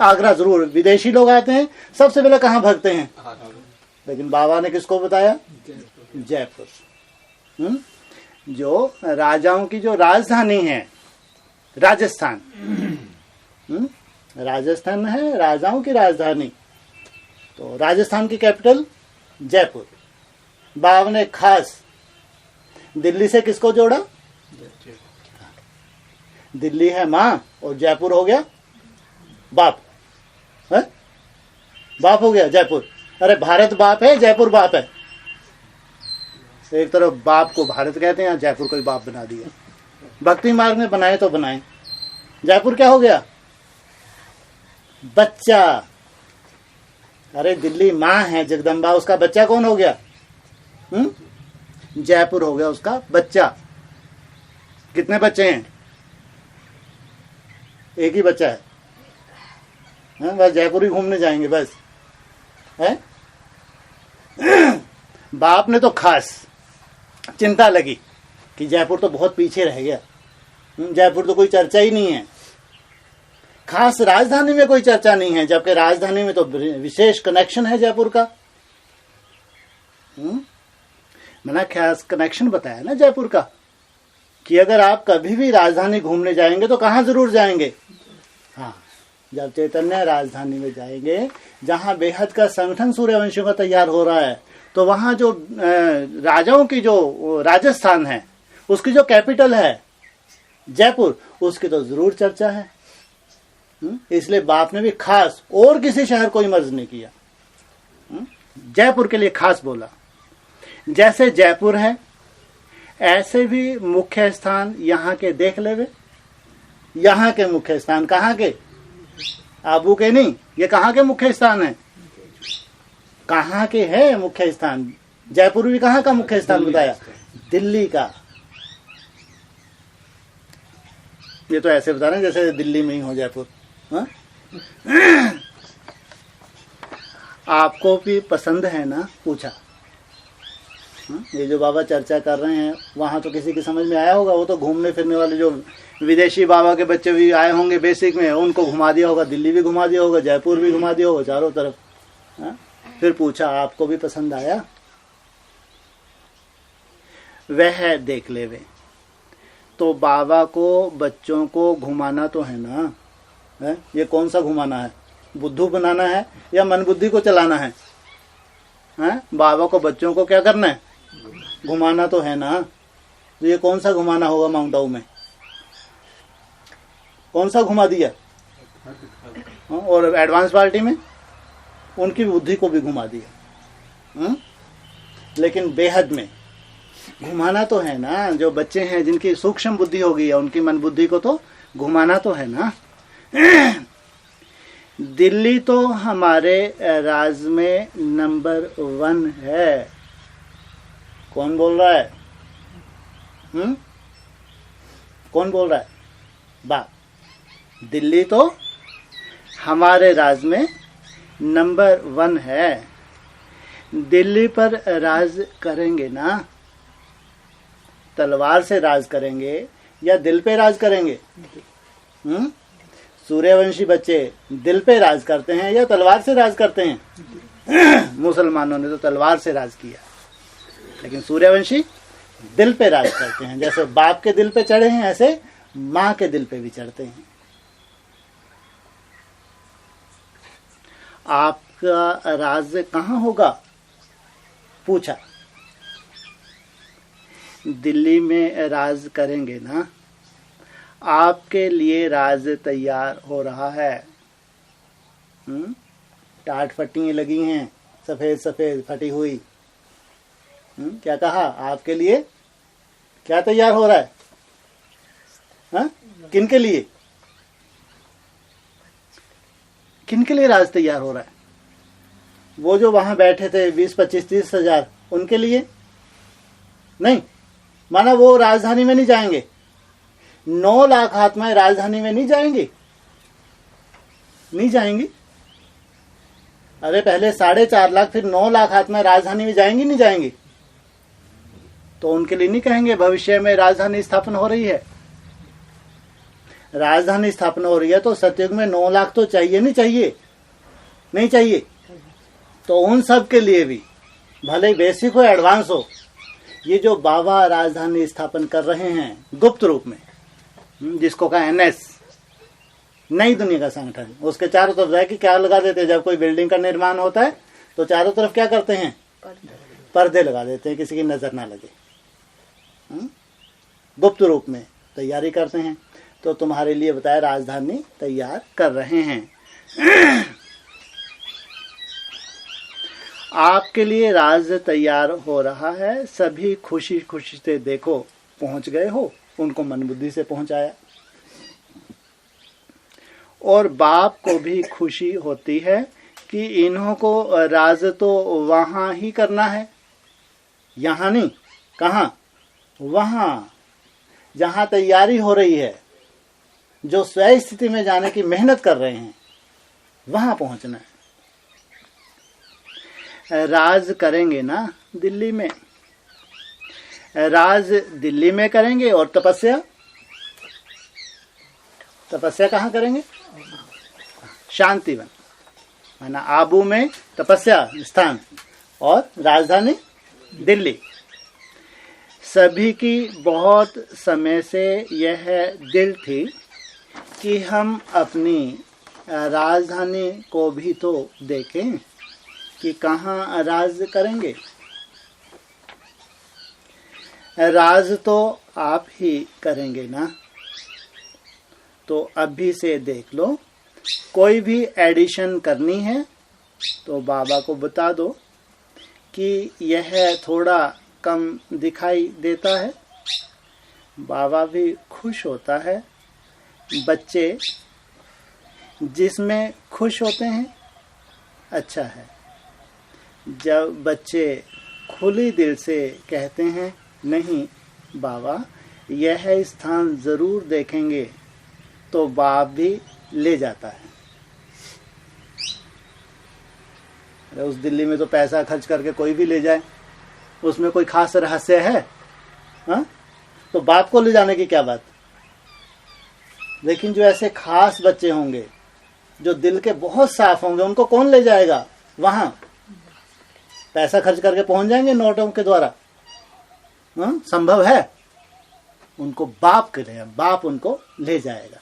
आगरा जरूर। विदेशी लोग आते हैं सबसे पहले कहाँ भागते हैं? लेकिन बाबा ने किसको बताया? जयपुर। जो राजाओं की जो राजधानी है, राजस्थान। राजस्थान है राजाओं की राजधानी, तो राजस्थान की कैपिटल जयपुर। बाबा ने खास दिल्ली से किसको जोड़ा? दिल्ली है माँ और जयपुर हो गया बाप है? बाप हो गया जयपुर। अरे भारत बाप है, जयपुर बाप है। एक तरफ बाप को भारत कहते हैं, जयपुर को बाप बना दिया। भक्ति मार्ग में बनाए तो बनाए। जयपुर क्या हो गया? बच्चा। अरे दिल्ली माँ है जगदम्बा, उसका बच्चा कौन हो गया? जयपुर हो गया उसका बच्चा। कितने बच्चे हैं? एक ही बच्चा है। बस जयपुर ही घूमने जाएंगे बस है। बाप ने तो खास चिंता लगी कि जयपुर तो बहुत पीछे रह गया, जयपुर तो कोई चर्चा ही नहीं है। खास राजधानी में कोई चर्चा नहीं है, जबकि राजधानी में तो विशेष कनेक्शन है जयपुर का। मैंने खास कनेक्शन बताया ना जयपुर का, कि अगर आप कभी भी राजधानी घूमने जाएंगे तो कहाँ जरूर जाएंगे? हाँ, जब चैतन्य राजधानी में जाएंगे, जहाँ बेहद का संगठन सूर्यवंशियों का तैयार हो रहा है, तो वहाँ जो राजाओं की जो राजस्थान है, उसकी जो कैपिटल है जयपुर, उसकी तो जरूर चर्चा है। इसलिए बाप ने भी खास और किसी शहर को इमर्ज नहीं किया, जयपुर के लिए खास बोला। जैसे जयपुर है, ऐसे भी मुख्य स्थान यहाँ के देख लेवे। यहाँ के मुख्य स्थान कहाँ के? आबू के नहीं, ये कहाँ के मुख्य स्थान है? कहाँ के है मुख्य स्थान? जयपुर भी कहाँ का मुख्य स्थान बताया? दिल्ली का। ये तो ऐसे बता रहे हैं जैसे दिल्ली में ही हो जयपुर। हाँ? आपको भी पसंद है ना? पूछा। ये जो बाबा चर्चा कर रहे हैं, वहां तो किसी की समझ में आया होगा। वो तो घूमने फिरने वाले जो विदेशी बाबा के बच्चे भी आए होंगे बेसिक में, उनको घुमा दिया होगा। दिल्ली भी घुमा दिया होगा, जयपुर भी घुमा दिया होगा, चारों तरफ। हाँ? फिर पूछा आपको भी पसंद आया? वह देख ले वे। तो बाबा को बच्चों को घुमाना तो है ना? है? ये कौन सा घुमाना है? बुद्धू बनाना है या मन बुद्धि को चलाना है? बाबा को बच्चों को क्या करना है? घुमाना तो है ना? तो ये कौन सा घुमाना होगा? माउंट आबू में कौन सा घुमा दिया? और एडवांस पार्टी में उनकी बुद्धि को भी घुमा दिया। लेकिन बेहद में घुमाना तो है ना। जो बच्चे हैं जिनकी सूक्ष्म बुद्धि हो गई है, उनकी मन बुद्धि को तो घुमाना तो है ना। दिल्ली तो हमारे राज्य में नंबर 1 है। कौन बोल रहा है? कौन बोल रहा है? बाप। दिल्ली तो हमारे राज्य में नंबर 1 है। दिल्ली पर राज करेंगे ना? तलवार से राज करेंगे या दिल पे राज करेंगे? सूर्यवंशी बच्चे दिल पे राज करते हैं या तलवार से राज करते हैं? मुसलमानों ने तो तलवार से राज किया, लेकिन सूर्यवंशी दिल पे राज करते हैं। जैसे बाप के दिल पे चढ़े हैं, ऐसे माँ के दिल पे भी चढ़ते हैं। आपका राज कहाँ होगा? पूछा। दिल्ली में राज करेंगे ना? आपके लिए राज तैयार हो रहा है। टाट फटियां लगी हैं, सफेद सफेद फटी हुई। क्या कहा? आपके लिए क्या तैयार हो रहा है? किन के लिए? किन के लिए राज तैयार हो रहा है? वो जो वहां बैठे थे 20, 25, 30 हजार, उनके लिए नहीं। माना वो राजधानी में नहीं जाएंगे। 9 लाख आत्माएं राजधानी में नहीं जाएंगी, नहीं जाएंगी। अरे पहले 4.5 लाख, फिर 9 लाख आत्माएं राजधानी में जाएंगी, नहीं जाएंगी? तो उनके लिए नहीं कहेंगे भविष्य में राजधानी स्थापना हो रही है? राजधानी स्थापना हो रही है तो सतयुग में 9 लाख तो चाहिए, नहीं चाहिए? नहीं चाहिए? तो उन सब के लिए भी, भले बेसिक हो एडवांस हो, ये जो बाबा राजधानी स्थापन कर रहे हैं गुप्त रूप में, जिसको कहा NS, नई दुनिया का संगठन, उसके चारों तरफ जाके क्या लगा देते हैं? जब कोई बिल्डिंग का निर्माण होता है तो चारों तरफ क्या करते हैं? पर्दे लगा देते हैं, किसी की नजर ना लगे। गुप्त रूप में तैयारी करते हैं। तो तुम्हारे लिए बताया राजधानी तैयार कर रहे हैं। आपके लिए राज तैयार हो रहा है। सभी खुशी खुशी से देखो पहुंच गए हो। उनको मन बुद्धि से पहुंचाया। और बाप को भी खुशी होती है कि इन्हों को राज तो वहां ही करना है, यहां नहीं। कहां? वहां जहां तैयारी हो रही है, जो स्वयं स्थिति में जाने की मेहनत कर रहे हैं, वहां पहुंचना है। राज करेंगे ना दिल्ली में? राज दिल्ली में करेंगे। और तपस्या? तपस्या कहाँ करेंगे? शांतिवन, माना आबू में तपस्या स्थान, और राजधानी दिल्ली। सभी की बहुत समय से यह दिल थी कि हम अपनी राजधानी को भी तो देखें कि कहाँ राज करेंगे। राज तो आप ही करेंगे ना? तो अभी से देख लो। कोई भी एडिशन करनी है तो बाबा को बता दो कि यह थोड़ा कम दिखाई देता है। बाबा भी खुश होता है। बच्चे जिसमें खुश होते हैं अच्छा है। जब बच्चे खुली दिल से कहते हैं नहीं बाबा यह स्थान जरूर देखेंगे, तो बाप भी ले जाता है। अरे उस दिल्ली में तो पैसा खर्च करके कोई भी ले जाए, उसमें कोई खास रहस्य है? हाँ? तो बाप को ले जाने की क्या बात। लेकिन जो ऐसे खास बच्चे होंगे, जो दिल के बहुत साफ होंगे, उनको कौन ले जाएगा वहां? पैसा खर्च करके पहुंच जाएंगे नोटों के द्वारा? संभव है? उनको बाप के लिए, बाप उनको ले जाएगा।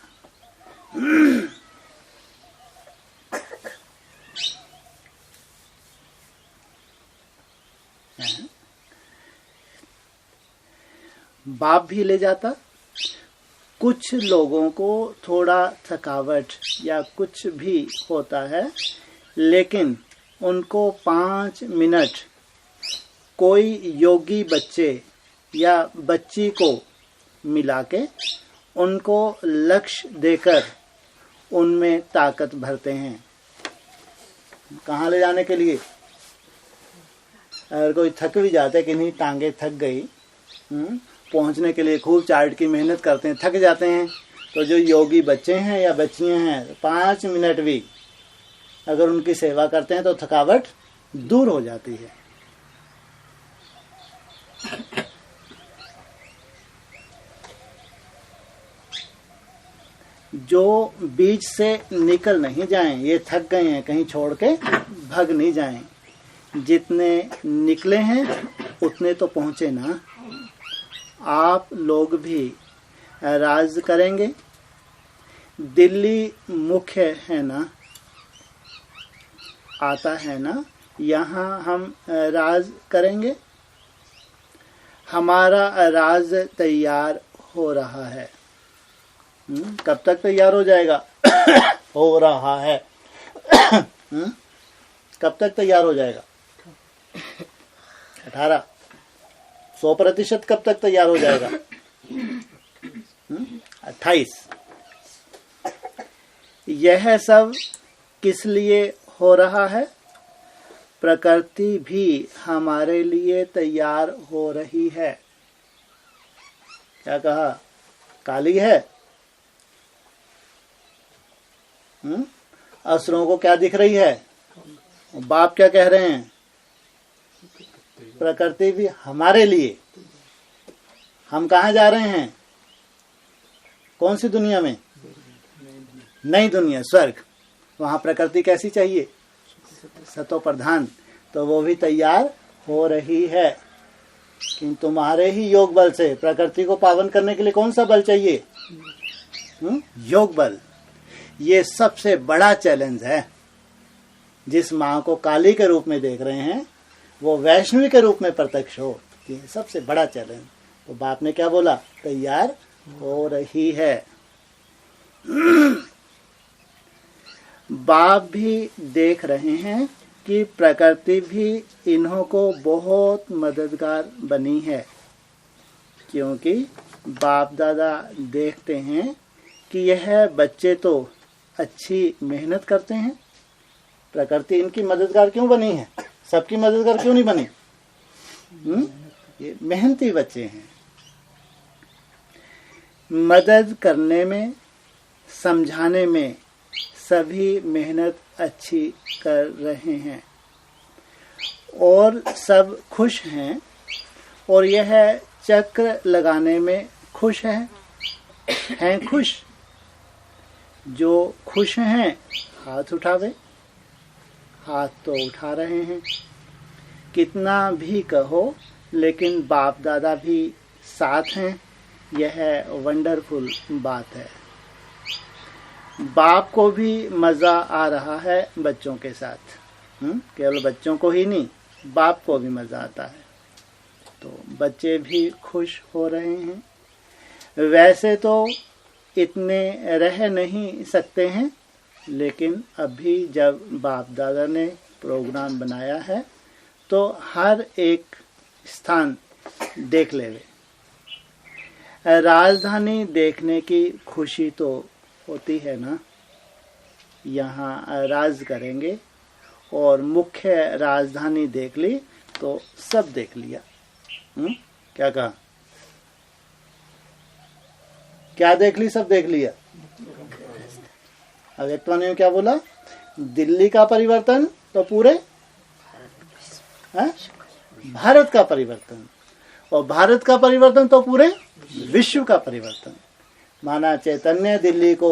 बाप भी ले जाता। कुछ लोगों को थोड़ा थकावट या कुछ भी होता है, लेकिन उनको 5 मिनट कोई योगी बच्चे या बच्ची को मिला के उनको लक्ष्य देकर उनमें ताकत भरते हैं। कहाँ ले जाने के लिए? अगर कोई थक भी जाते कि नहीं, टांगे थक गई, पहुंचने के लिए खूब चार्ट की मेहनत करते हैं, थक जाते हैं, तो जो योगी बच्चे हैं या बच्चियां हैं 5 मिनट भी अगर उनकी सेवा करते हैं तो थकावट दूर हो जाती है। जो बीच से निकल नहीं जाएं, ये थक गए हैं, कहीं छोड़ के भाग नहीं जाएं, जितने निकले हैं उतने तो पहुंचे ना। आप लोग भी राज करेंगे। दिल्ली मुख्य है ना, आता है ना, यहाँ हम राज करेंगे। हमारा राज तैयार हो रहा है। कब तक तैयार हो जाएगा? हो रहा है। कब तक तैयार हो जाएगा? 18 100% कब तक तैयार हो जाएगा? 28। यह सब किस लिए हो रहा है? प्रकृति भी हमारे लिए तैयार हो रही है। क्या कहा? काली है। असुरों को क्या दिख रही है? बाप क्या कह रहे हैं? प्रकृति भी हमारे लिए। हम कहाँ जा रहे हैं? कौन सी दुनिया में? नई दुनिया, स्वर्ग। वहां प्रकृति कैसी चाहिए? सतो प्रधान। तो वो भी तैयार हो रही है कि तुम्हारे ही योग बल से प्रकृति को पावन करने के लिए कौन सा बल चाहिए? योग बल। ये सबसे बड़ा चैलेंज है। जिस माँ को काली के रूप में देख रहे हैं वो वैष्णवी के रूप में प्रत्यक्ष हो, ये सबसे बड़ा चैलेंज। तो बाप ने क्या बोला? तैयार हो रही है। बाप भी देख रहे हैं कि प्रकृति भी इन्हों को बहुत मददगार बनी है, क्योंकि बाप दादा देखते हैं कि यह बच्चे तो अच्छी मेहनत करते हैं। प्रकृति इनकी मददगार क्यों बनी है? सबकी मददगार क्यों नहीं बनी? ये मेहनती बच्चे हैं। मदद करने में, समझाने में सभी मेहनत अच्छी कर रहे हैं और सब खुश हैं, और यह चक्र लगाने में खुश हैं खुश। जो खुश हैं हाथ उठावे। हाथ तो उठा रहे हैं। कितना भी कहो लेकिन बाप दादा भी साथ हैं। यह वंडरफुल बात है। बाप को भी मजा आ रहा है बच्चों के साथ। केवल बच्चों को ही नहीं, बाप को भी मजा आता है। तो बच्चे भी खुश हो रहे हैं। वैसे तो इतने रह नहीं सकते हैं, लेकिन अभी जब बाप दादा ने प्रोग्राम बनाया है तो हर एक स्थान देख लेवे। राजधानी देखने की खुशी तो होती है ना। यहाँ राज करेंगे और मुख्य राजधानी देख ली तो सब देख लिया। क्या कहा? क्या देख ली? सब देख लिया। अव्यक्तवा ने क्या बोला? दिल्ली का परिवर्तन तो पूरे भारत का परिवर्तन, और भारत का परिवर्तन तो पूरे विश्व का परिवर्तन। माना चैतन्य दिल्ली को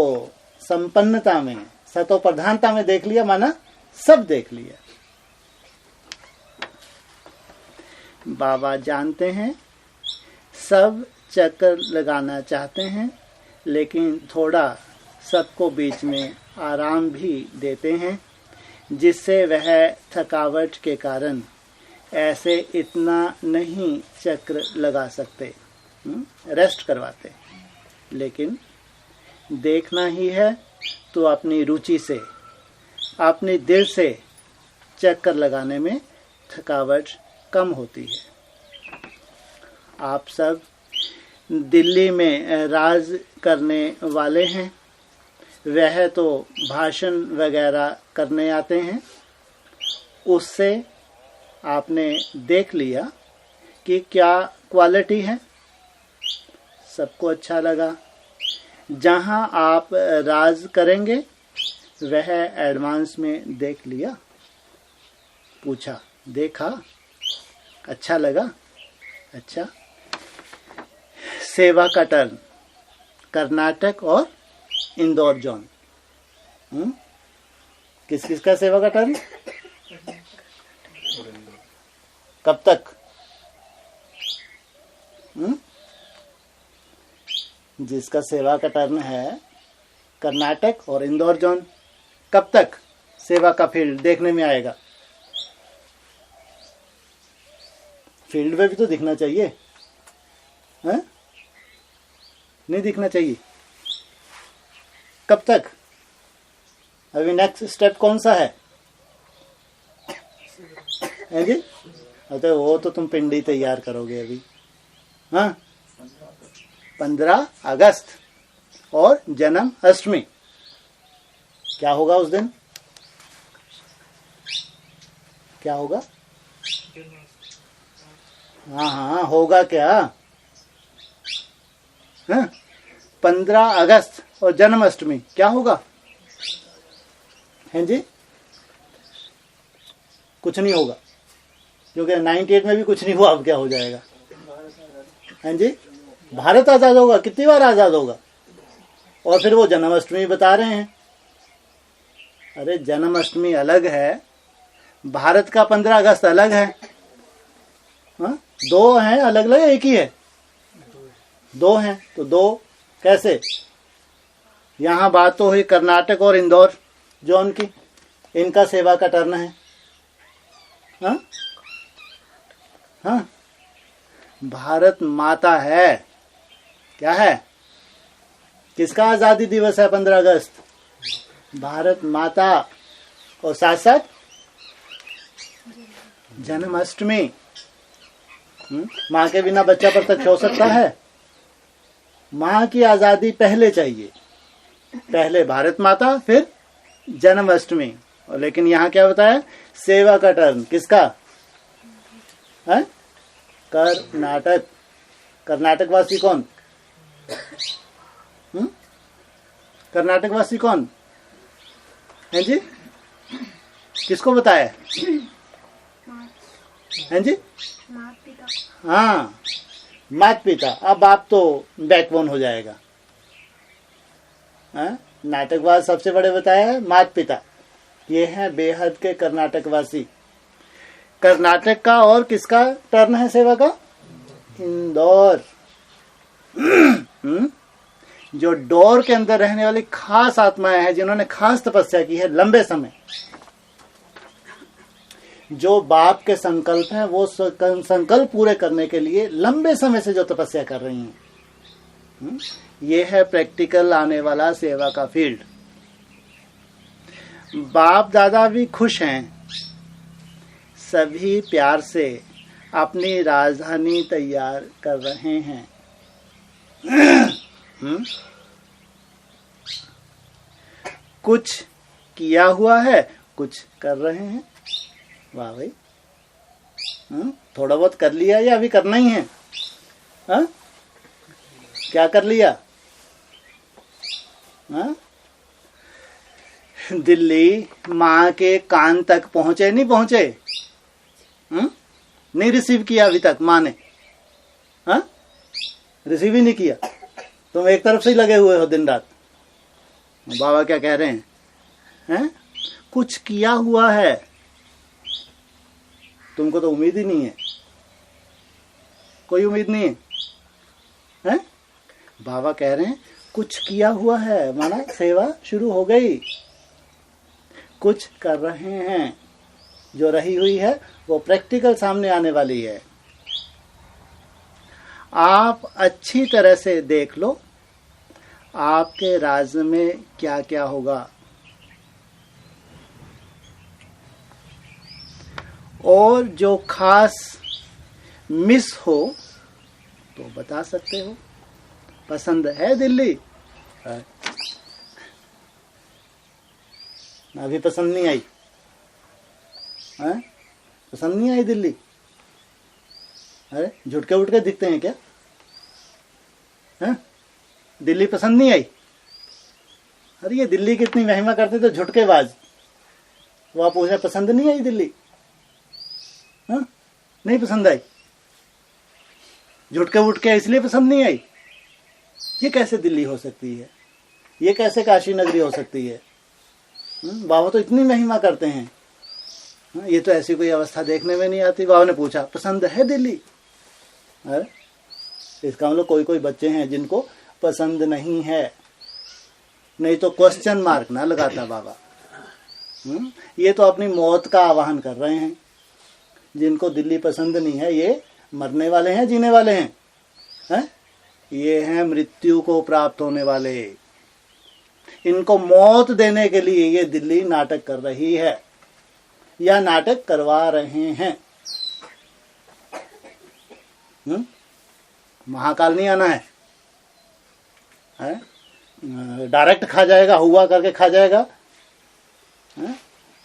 संपन्नता में, सतो प्रधानता में देख लिया, माना सब देख लिया। बाबा जानते हैं सब चक्कर लगाना चाहते हैं, लेकिन थोड़ा सबको बीच में आराम भी देते हैं, जिससे वह थकावट के कारण ऐसे इतना नहीं चक्र लगा सकते, रेस्ट करवाते। लेकिन देखना ही है तो अपनी रुचि से, अपने दिल से चक्कर लगाने में थकावट कम होती है। आप सब दिल्ली में राज करने वाले हैं। वह तो भाषण वगैरह करने आते हैं, उससे आपने देख लिया कि क्या क्वालिटी है, सबको अच्छा लगा। जहां आप राज करेंगे वह एडवांस में देख लिया, पूछा, देखा, अच्छा लगा। अच्छा, सेवा का टर्न कर्नाटक और इंदौर जोन। किस किस का सेवा का टर्न? कब तक? जिसका सेवा का टर्न है कर्नाटक और इंदौर जोन, कब तक सेवा का फील्ड देखने में आएगा? फील्ड में भी तो दिखना चाहिए, है? नहीं दिखना चाहिए? कब तक? अभी नेक्स्ट स्टेप कौन सा है जी? अरे वो तो तुम पिंडी तैयार करोगे अभी। हाँ, 15 अगस्त और जन्म अष्टमी। क्या होगा उस दिन? क्या होगा? हाँ हाँ, होगा क्या? हाँ? 15 अगस्त और जन्माष्टमी क्या होगा? हैं जी? कुछ नहीं होगा, क्योंकि 98 में भी कुछ नहीं हुआ, अब क्या हो जाएगा? हैं जी? भारत आजाद होगा। कितनी बार आजाद होगा? और फिर वो जन्माष्टमी बता रहे हैं। अरे जन्माष्टमी अलग है, भारत का 15 अगस्त अलग है। हाँ? दो हैं अलग अलग, एक ही है? दो हैं, तो दो कैसे? यहाँ बात तो हुई कर्नाटक और इंदौर जोन की, इनका सेवा का टर्न है। हाँ? हाँ? भारत माता है, क्या है? किसका आजादी दिवस है 15 अगस्त? भारत माता, और साथ साथ जन्माष्टमी। माँ के बिना बच्चा प्रत्यक्ष हो सकता है? माँ की आजादी पहले चाहिए, पहले भारत माता, फिर जन्माष्टमी। और लेकिन यहाँ क्या बताया? सेवा का टर्न किसका है? कर्नाटक। कर्नाटक वासी कौन? कर्नाटक वासी कौन है जी? किसको बताया है जी? हाँ, माता पिता। अब आप तो बैकबोन हो जाएगा। नाटकवाद सबसे बड़े बताया है माता पिता, ये हैं बेहद के कर्नाटक वासी। कर्नाटक का और किसका टर्न है सेवा का? इंदौर। जो डोर के अंदर रहने वाली खास आत्माएं हैं, जिन्होंने खास तपस्या की है लंबे समय, जो बाप के संकल्प हैं, वो संकल्प पूरे करने के लिए लंबे समय से जो तपस्या कर रही हैं, ये है प्रैक्टिकल आने वाला सेवा का फील्ड। बाप दादा भी खुश हैं, सभी प्यार से अपनी राजधानी तैयार कर रहे हैं। कुछ किया हुआ है, कुछ कर रहे हैं। वाह भाई, थोड़ा बहुत कर लिया या अभी करना ही है? हा? क्या कर लिया? हा? दिल्ली माँ के कान तक पहुंचे नहीं पहुंचे? नहीं रिसीव किया अभी तक माँ ने? हा? रिसीव ही नहीं किया। तुम एक तरफ से ही लगे हुए हो दिन रात। बाबा क्या कह रहे हैं? कुछ किया हुआ है, तुमको तो उम्मीद ही नहीं है, कोई उम्मीद नहीं है? बाबा कह रहे हैं कुछ किया हुआ है, माना सेवा शुरू हो गई। कुछ कर रहे हैं, जो रही हुई है वो प्रैक्टिकल सामने आने वाली है। आप अच्छी तरह से देख लो आपके राज्य में क्या क्या होगा, और जो खास मिस हो तो बता सकते हो। पसंद है दिल्ली? अभी पसंद नहीं आई? हैं? पसंद नहीं आई दिल्ली? अरे झुटके उठके दिखते हैं क्या? हैं? दिल्ली पसंद नहीं आई? अरे ये दिल्ली कितनी महिमा करते तो झुटकेबाज, वो आप पूछे पसंद नहीं आई दिल्ली? हाँ? नहीं पसंद आई, झुटके उठ के इसलिए पसंद नहीं आई? ये कैसे दिल्ली हो सकती है? ये कैसे काशी नगरी हो सकती है? बाबा तो इतनी महिमा करते हैं, ये तो ऐसी कोई अवस्था देखने में नहीं आती। बाबा ने पूछा पसंद है दिल्ली? अरे इसका मतलब कोई कोई बच्चे हैं जिनको पसंद नहीं है, नहीं तो क्वेश्चन मार्क ना लगाता बाबा। ये तो अपनी मौत का आह्वान कर रहे हैं। जिनको दिल्ली पसंद नहीं है ये मरने वाले हैं, जीने वाले हैं, हैं? ये हैं मृत्यु को प्राप्त होने वाले। इनको मौत देने के लिए ये दिल्ली नाटक कर रही है या नाटक करवा रहे हैं। महाकाल नहीं आना है? डायरेक्ट खा जाएगा, हुआ करके खा जाएगा, है?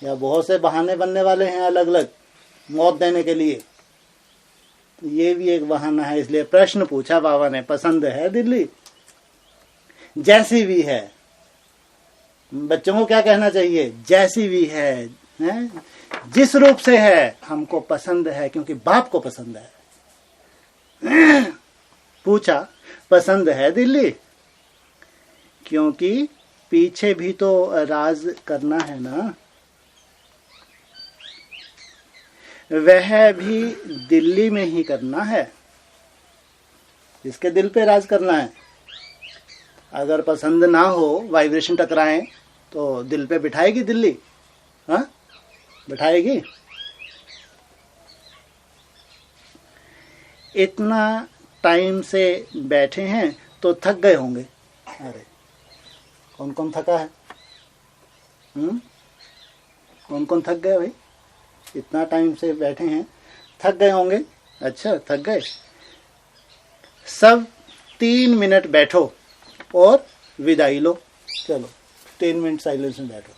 या बहुत से बहाने बनने वाले हैं अलग अलग मौत देने के लिए। ये भी एक बहाना है। इसलिए प्रश्न पूछा बाबा ने, पसंद है दिल्ली? जैसी भी है। बच्चों को क्या कहना चाहिए? जैसी भी है, जिस रूप से है हमको पसंद है, क्योंकि बाप को पसंद है। पूछा पसंद है दिल्ली? क्योंकि पीछे भी तो राज करना है ना, वह भी दिल्ली में ही करना है। इसके दिल पे राज करना है। अगर पसंद ना हो, वाइब्रेशन टकराएं, तो दिल पे बिठाएगी दिल्ली? हाँ बिठाएगी? इतना टाइम से बैठे हैं तो थक गए होंगे। अरे कौन कौन थका है? कौन कौन थक गए भाई? इतना टाइम से बैठे हैं, थक गए होंगे। अच्छा थक गए? सब 3 मिनट बैठो और विदाई लो। चलो 3 मिनट साइलेंस में बैठो।